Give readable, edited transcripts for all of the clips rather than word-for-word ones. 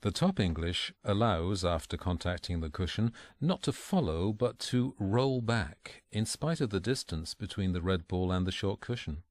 The top English allows, after contacting the cushion, not to follow but to roll back, in spite of the distance between the red ball and the short cushion.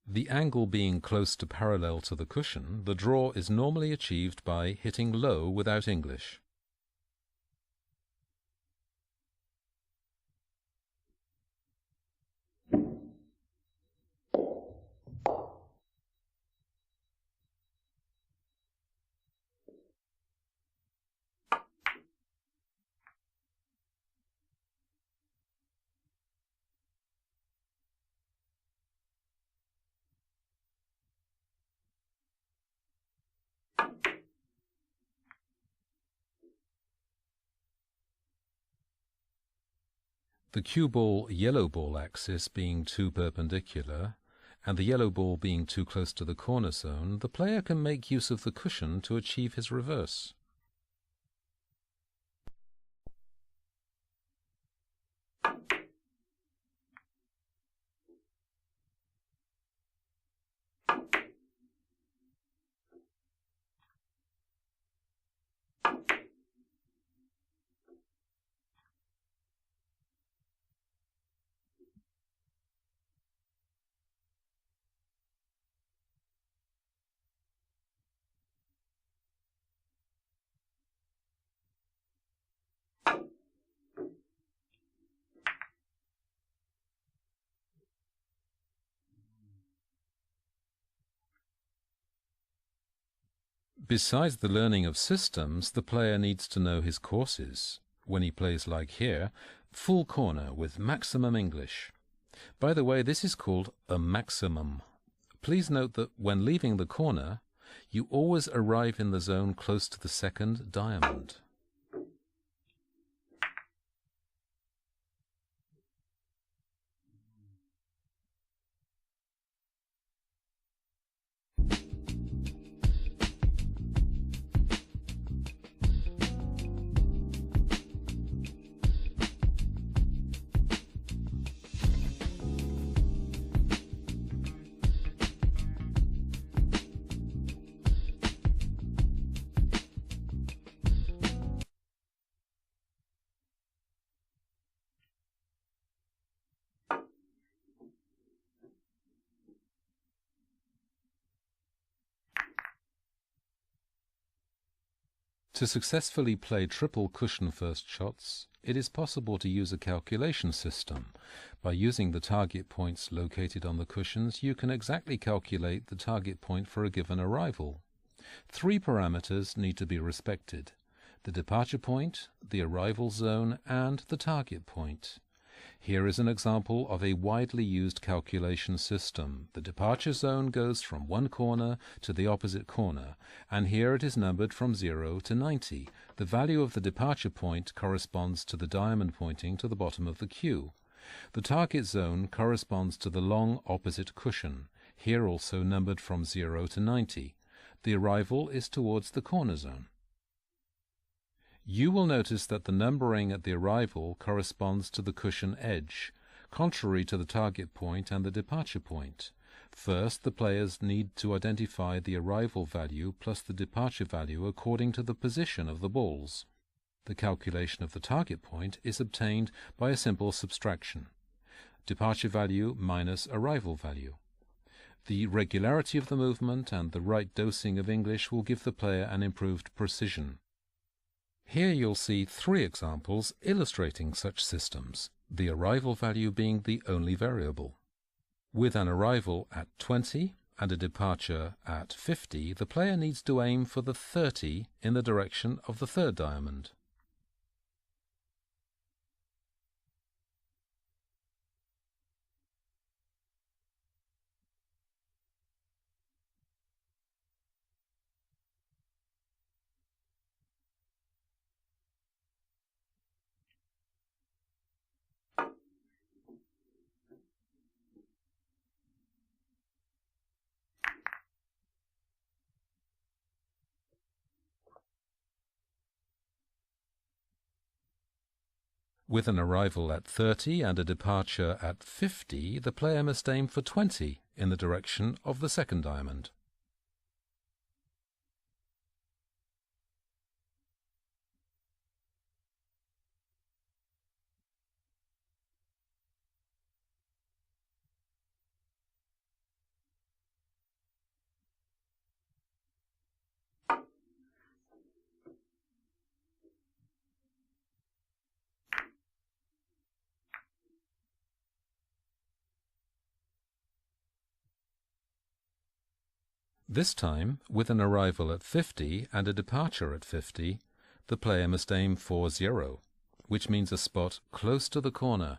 The angle being close to parallel to the cushion, the draw is normally achieved by hitting low without English. The cue ball yellow ball axis being too perpendicular, and the yellow ball being too close to the corner zone, the player can make use of the cushion to achieve his reverse. Besides the learning of systems, the player needs to know his courses. When he plays like here, full corner with maximum English. By the way, this is called a maximum. Please note that when leaving the corner, you always arrive in the zone close to the second diamond. To successfully play triple cushion first shots, it is possible to use a calculation system. By using the target points located on the cushions, you can exactly calculate the target point for a given arrival. 3 parameters need to be respected: the departure point, the arrival zone, and the target point. Here is an example of a widely used calculation system. The departure zone goes from one corner to the opposite corner, and here it is numbered from 0 to 90. The value of the departure point corresponds to the diamond pointing to the bottom of the cue. The target zone corresponds to the long opposite cushion, here also numbered from 0 to 90. The arrival is towards the corner zone. You will notice that the numbering at the arrival corresponds to the cushion edge, contrary to the target point and the departure point. First, the players need to identify the arrival value plus the departure value according to the position of the balls. The calculation of the target point is obtained by a simple subtraction: departure value minus arrival value. The regularity of the movement and the right dosing of English will give the player an improved precision. Here you'll see 3 examples illustrating such systems, the arrival value being the only variable. With an arrival at 20 and a departure at 50, the player needs to aim for the 30 in the direction of the third diamond. With an arrival at 30 and a departure at 50, the player must aim for 20 in the direction of the second diamond. This time, with an arrival at 50 and a departure at 50, the player must aim for 0, which means a spot close to the corner.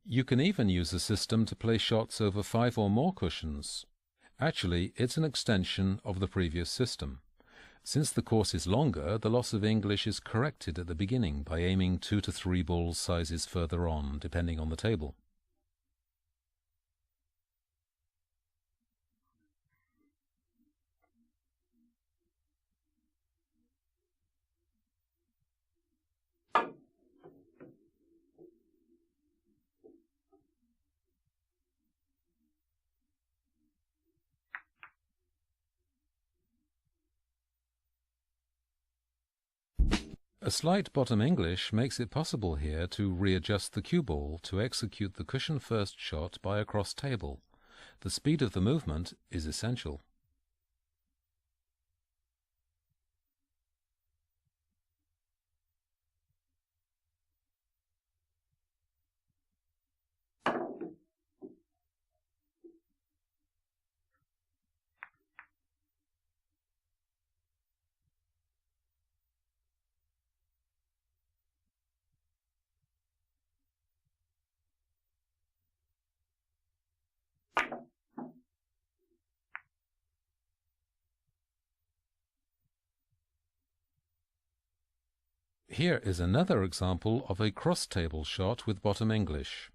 You can even use a system to play shots over 5 or more cushions. Actually, it's an extension of the previous system. Since the course is longer, the loss of English is corrected at the beginning by aiming 2 to 3 ball sizes further on, depending on the table. A slight bottom English makes it possible here to readjust the cue ball to execute the cushion first shot by a cross table. The speed of the movement is essential. Here is another example of a cross-table shot with bottom English.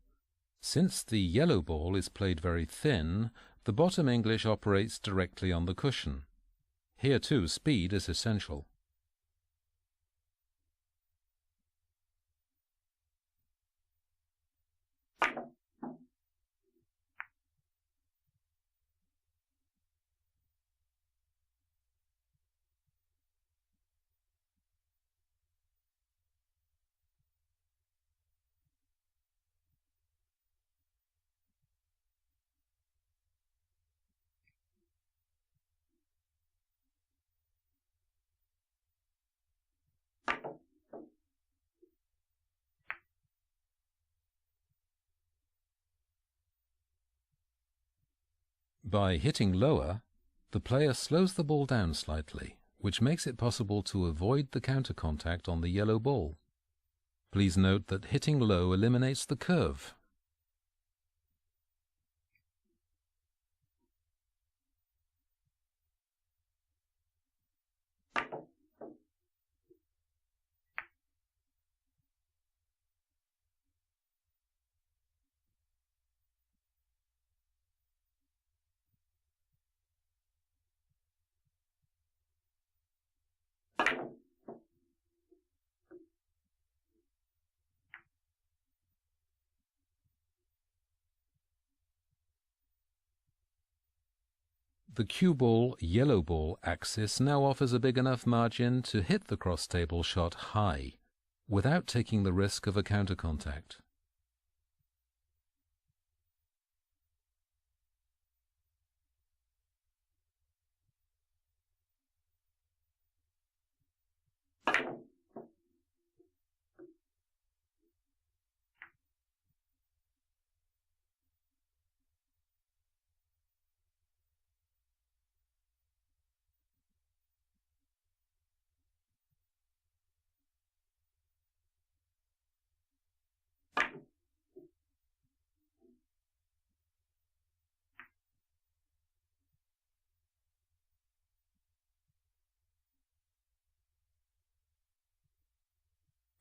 Since the yellow ball is played very thin, the bottom English operates directly on the cushion. Here too, speed is essential. By hitting lower, the player slows the ball down slightly, which makes it possible to avoid the counter contact on the yellow ball. Please note that hitting low eliminates the curve. The cue ball-yellow ball axis now offers a big enough margin to hit the cross-table shot high, without taking the risk of a counter contact.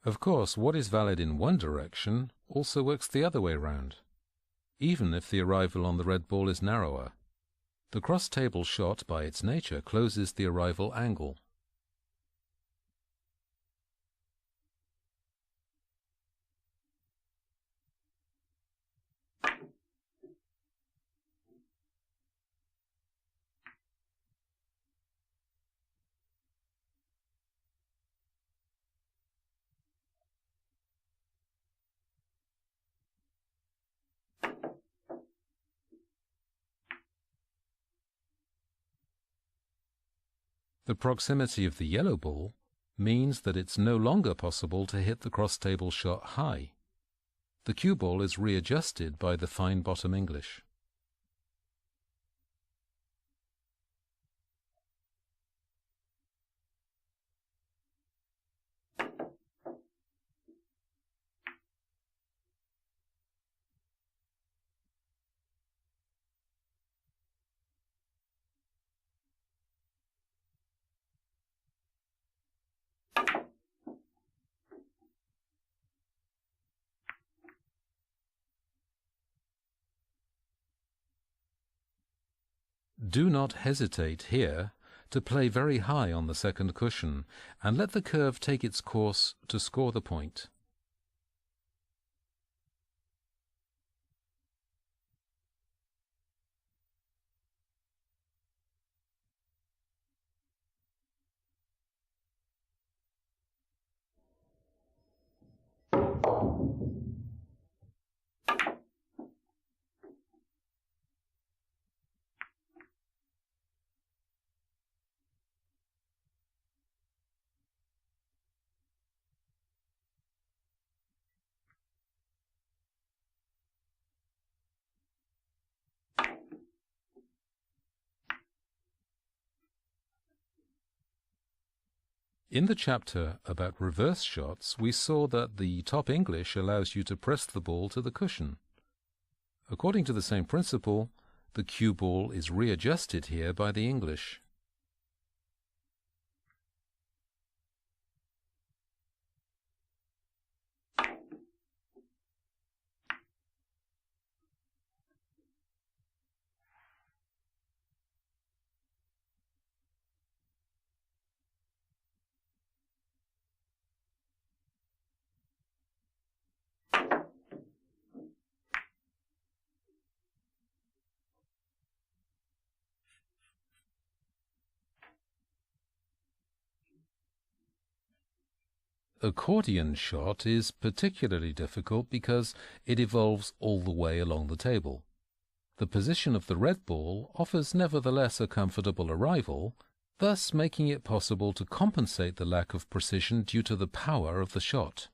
Of course, what is valid in one direction also works the other way round, even if the arrival on the red ball is narrower. The cross-table shot, by its nature, closes the arrival angle. The proximity of the yellow ball means that it's no longer possible to hit the cross-table shot high. The cue ball is readjusted by the fine bottom English. Do not hesitate here to play very high on the second cushion and let the curve take its course to score the point. In the chapter about reverse shots, we saw that the top English allows you to press the ball to the cushion. According to the same principle, the cue ball is readjusted here by the English. Accordion shot is particularly difficult because it evolves all the way along the table. The position of the red ball offers nevertheless a comfortable arrival, thus making it possible to compensate the lack of precision due to the power of the shot.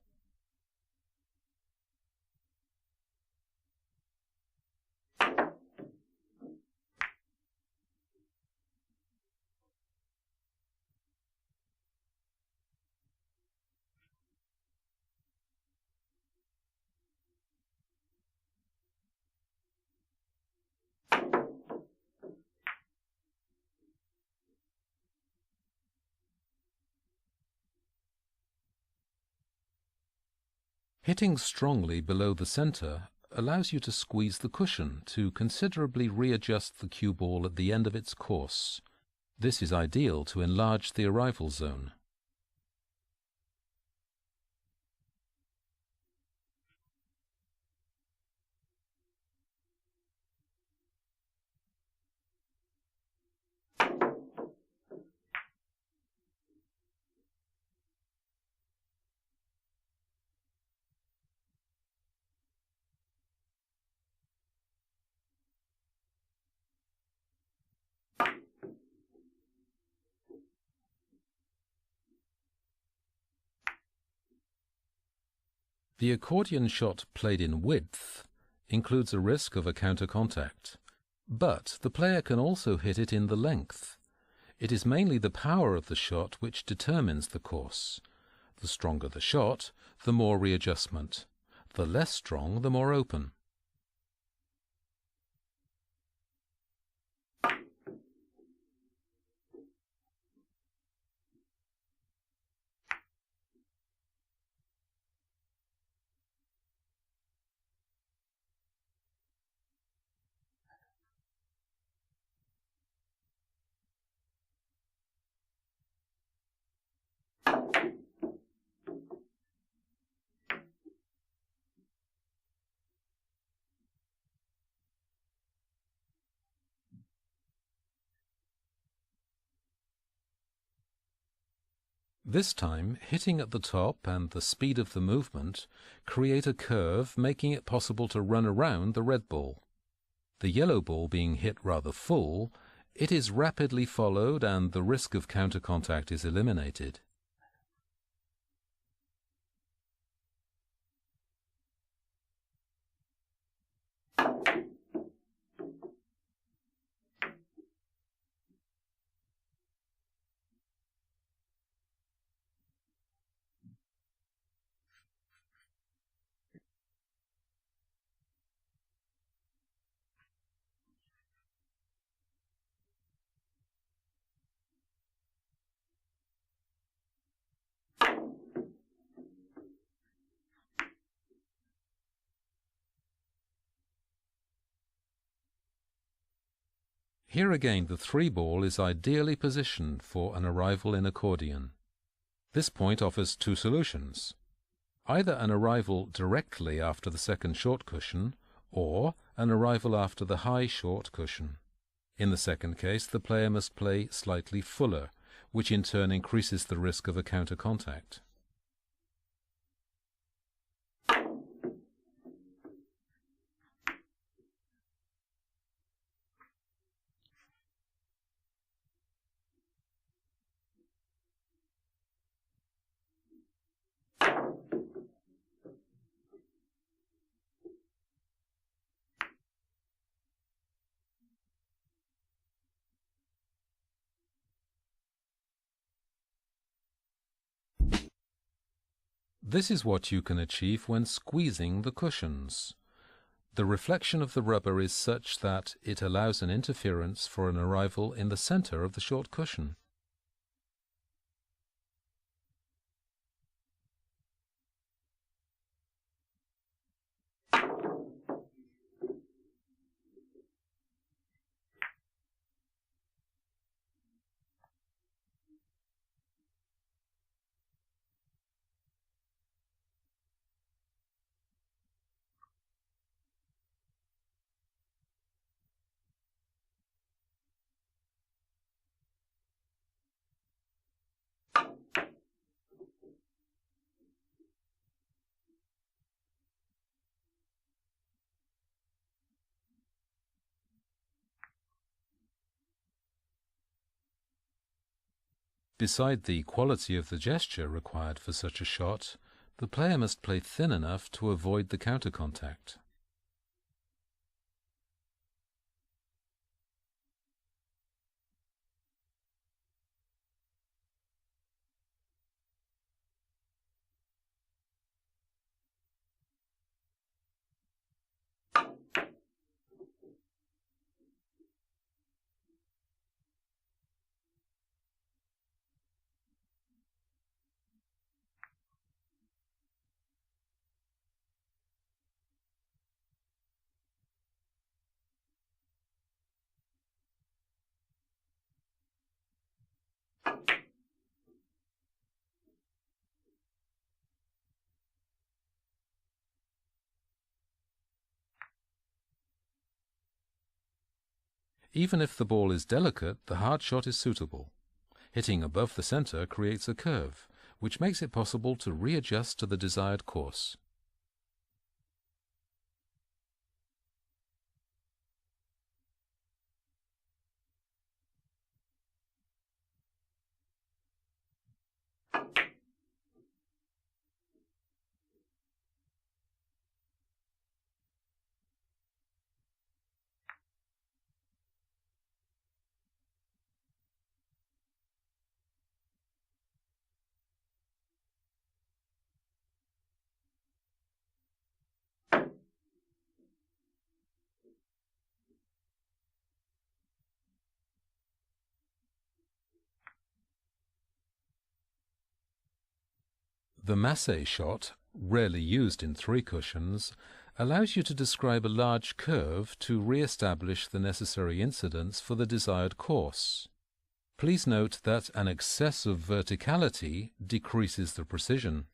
Hitting strongly below the center allows you to squeeze the cushion to considerably readjust the cue ball at the end of its course. This is ideal to enlarge the arrival zone. The accordion shot played in width includes a risk of a counter-contact, but the player can also hit it in the length. It is mainly the power of the shot which determines the course. The stronger the shot, the more readjustment. The less strong, the more open. This time, hitting at the top and the speed of the movement create a curve, making it possible to run around the red ball. The yellow ball being hit rather full, it is rapidly followed and the risk of counter contact is eliminated. Here again the 3 ball is ideally positioned for an arrival in accordion. This point offers 2 solutions. Either an arrival directly after the second short cushion, or an arrival after the high short cushion. In the second case, the player must play slightly fuller, which in turn increases the risk of a counter contact. This is what you can achieve when squeezing the cushions. The reflection of the rubber is such that it allows an interference for an arrival in the center of the short cushion. Beside the quality of the gesture required for such a shot, the player must play thin enough to avoid the counter contact. Even if the ball is delicate, the hard shot is suitable. Hitting above the center creates a curve, which makes it possible to readjust to the desired course. The masse shot, rarely used in 3 cushions, allows you to describe a large curve to re-establish the necessary incidence for the desired course. Please note that an excess of verticality decreases the precision.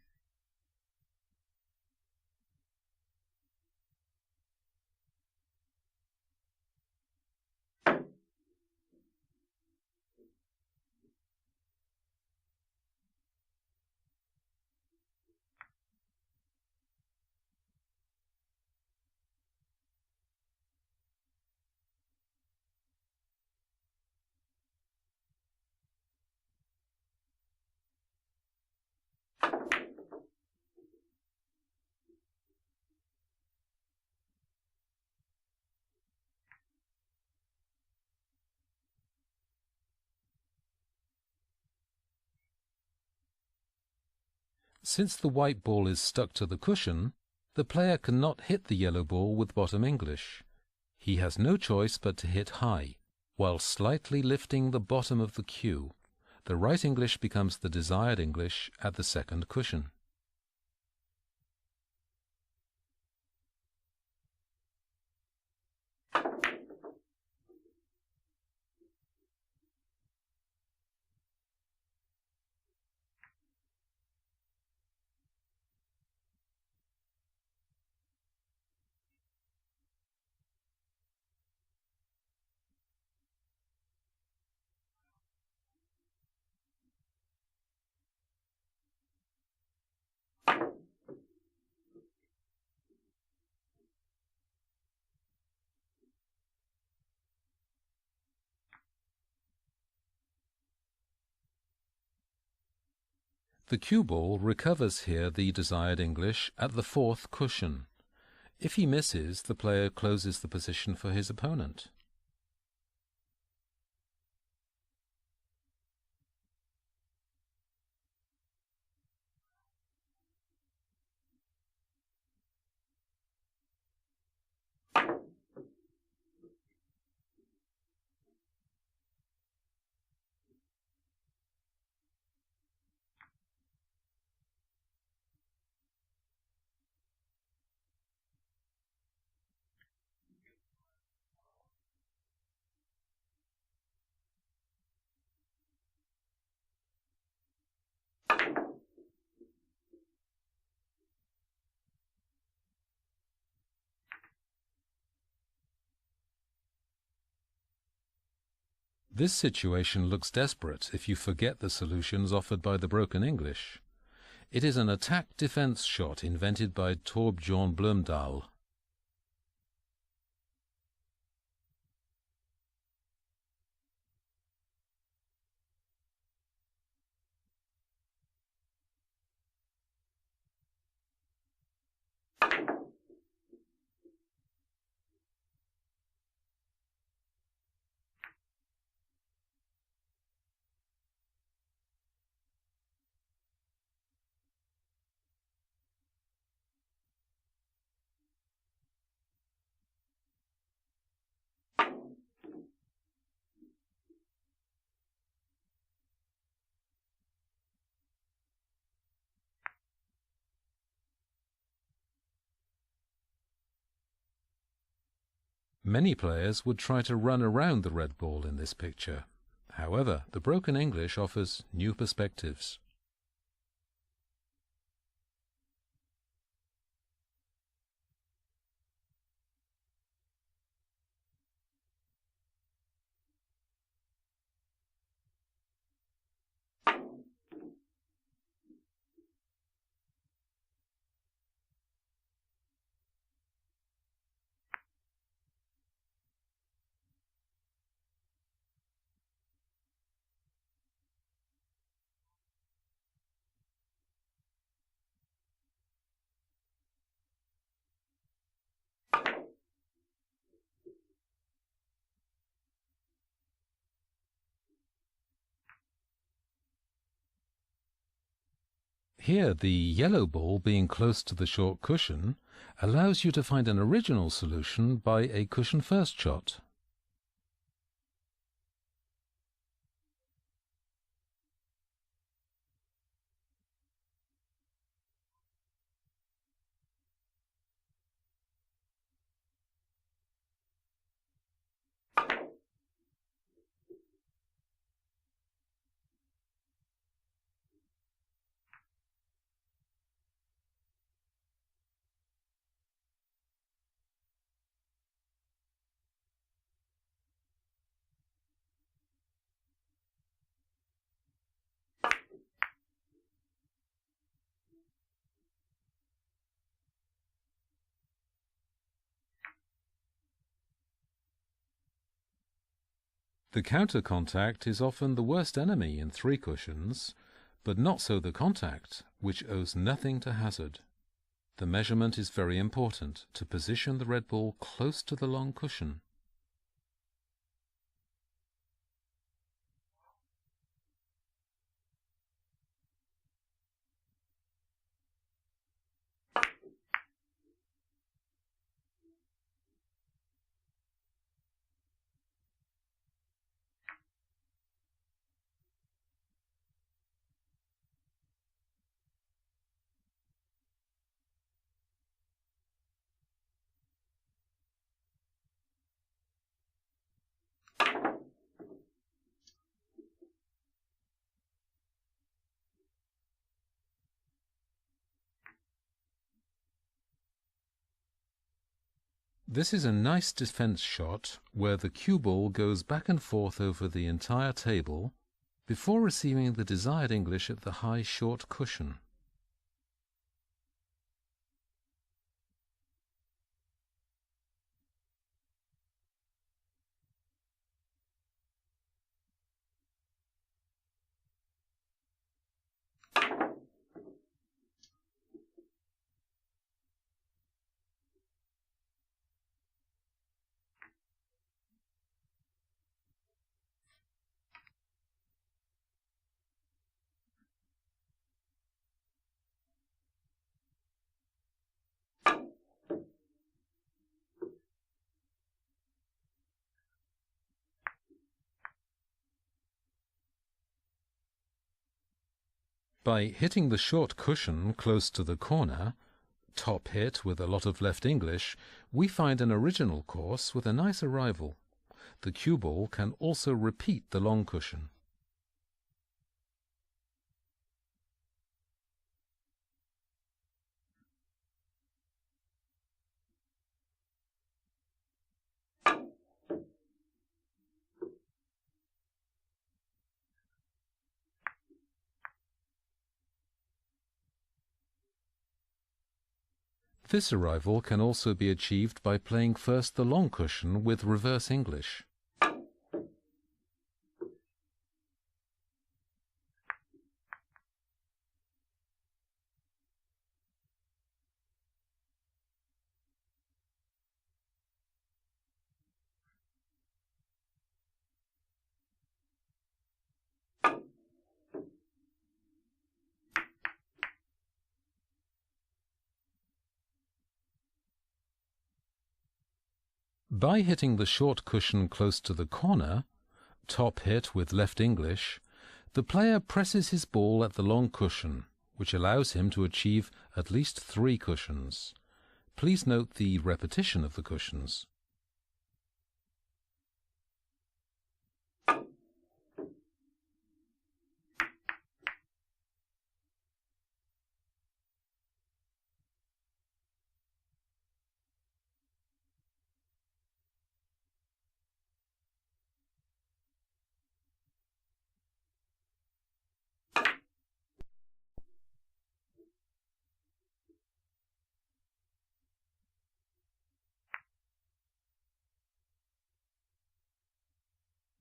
Since the white ball is stuck to the cushion, the player cannot hit the yellow ball with bottom English. He has no choice but to hit high, while slightly lifting the bottom of the cue. The right English becomes the desired English at the second cushion. The cue ball recovers here the desired English at the fourth cushion. If he misses, the player closes the position for his opponent. This situation looks desperate if you forget the solutions offered by the broken English. It is an attack-defense shot invented by Torbjörn Blomdahl. Many players would try to run around the red ball in this picture. However, the broken English offers new perspectives. Here, the yellow ball being close to the short cushion allows you to find an original solution by a cushion-first shot. The counter contact is often the worst enemy in three cushions, but not so the contact, which owes nothing to hazard. The measurement is very important to position the red ball close to the long cushion. This is a nice defense shot where the cue ball goes back and forth over the entire table before receiving the desired English at the high short cushion. By hitting the short cushion close to the corner, top hit with a lot of left English, we find an original course with a nice arrival. The cue ball can also repeat the long cushion. This arrival can also be achieved by playing first the long cushion with reverse English. By hitting the short cushion close to the corner, top hit with left English, the player presses his ball at the long cushion, which allows him to achieve at least 3 cushions. Please note the repetition of the cushions.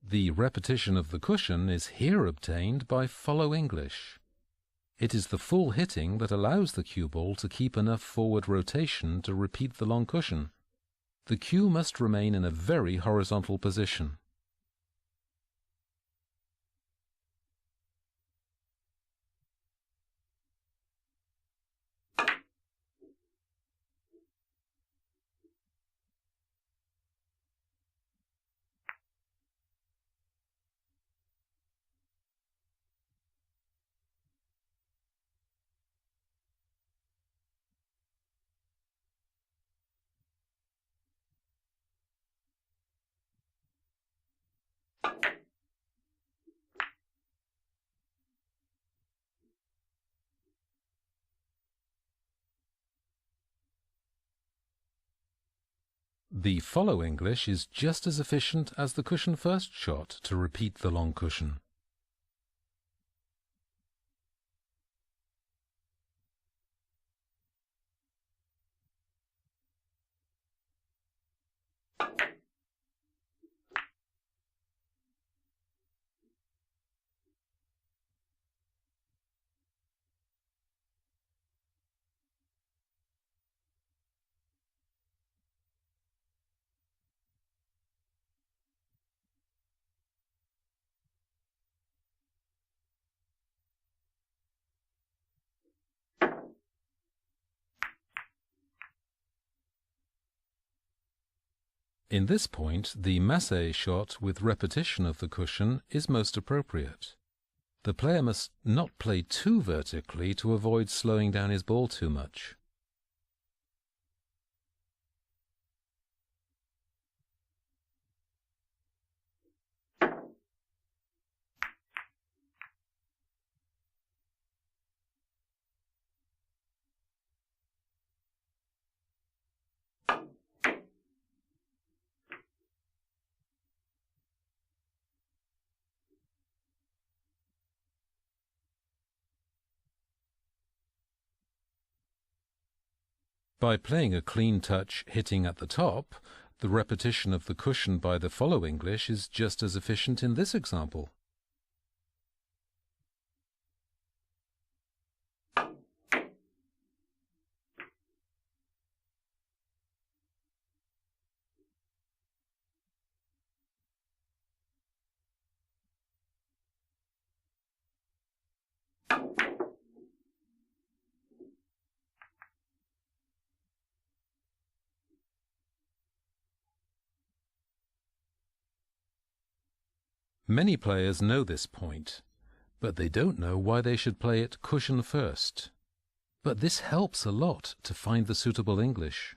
The repetition of the cushion is here obtained by follow English. It is the full hitting that allows the cue ball to keep enough forward rotation to repeat the long cushion. The cue must remain in a very horizontal position. The follow English is just as efficient as the cushion first shot to repeat the long cushion. In this point, the masse shot with repetition of the cushion is most appropriate. The player must not play too vertically to avoid slowing down his ball too much. By playing a clean touch hitting at the top, the repetition of the cushion by the follow English is just as efficient in this example. Many players know this point, but they don't know why they should play it cushion first. But this helps a lot to find the suitable English.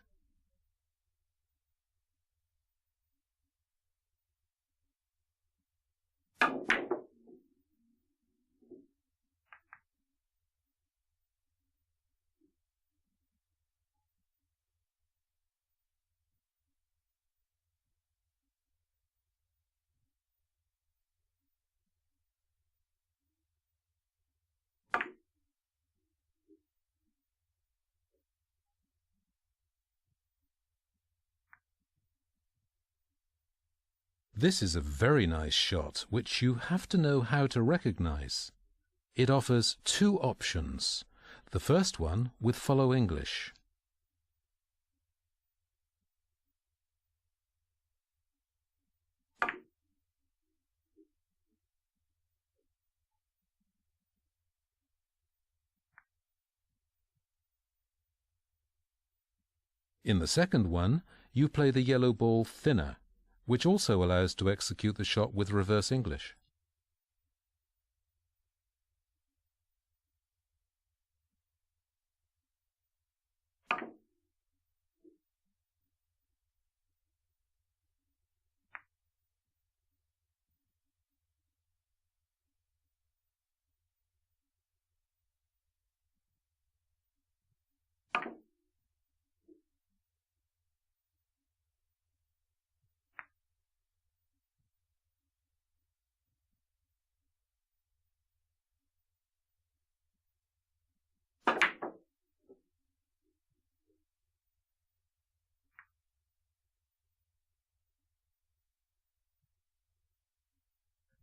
This is a very nice shot, which you have to know how to recognize. It offers two options. The first one with follow English. In the second one, you play the yellow ball thinner, which also allows to execute the shot with reverse English.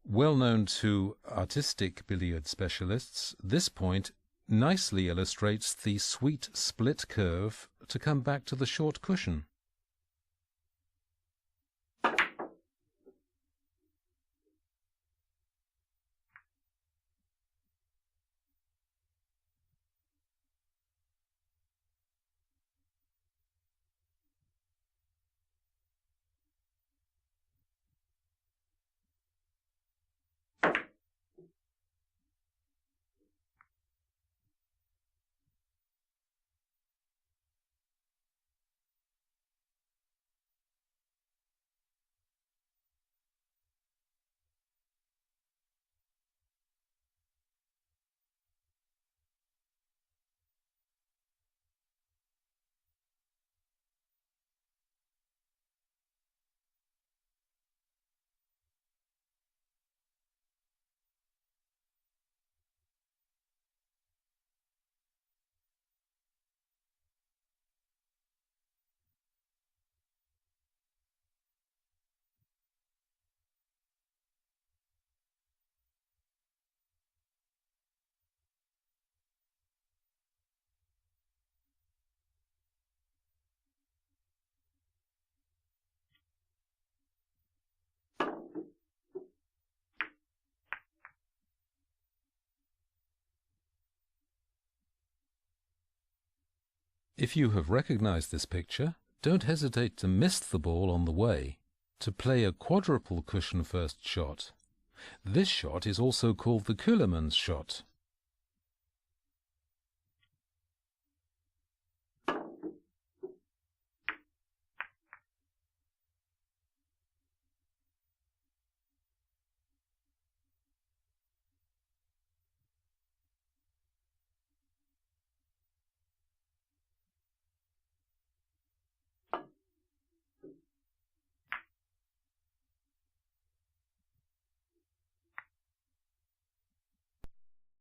Well known to artistic billiard specialists, this point nicely illustrates the sweet split curve to come back to the short cushion. If you have recognized this picture, don't hesitate to miss the ball on the way to play a quadruple cushion first shot. This shot is also called the Ceulemans shot.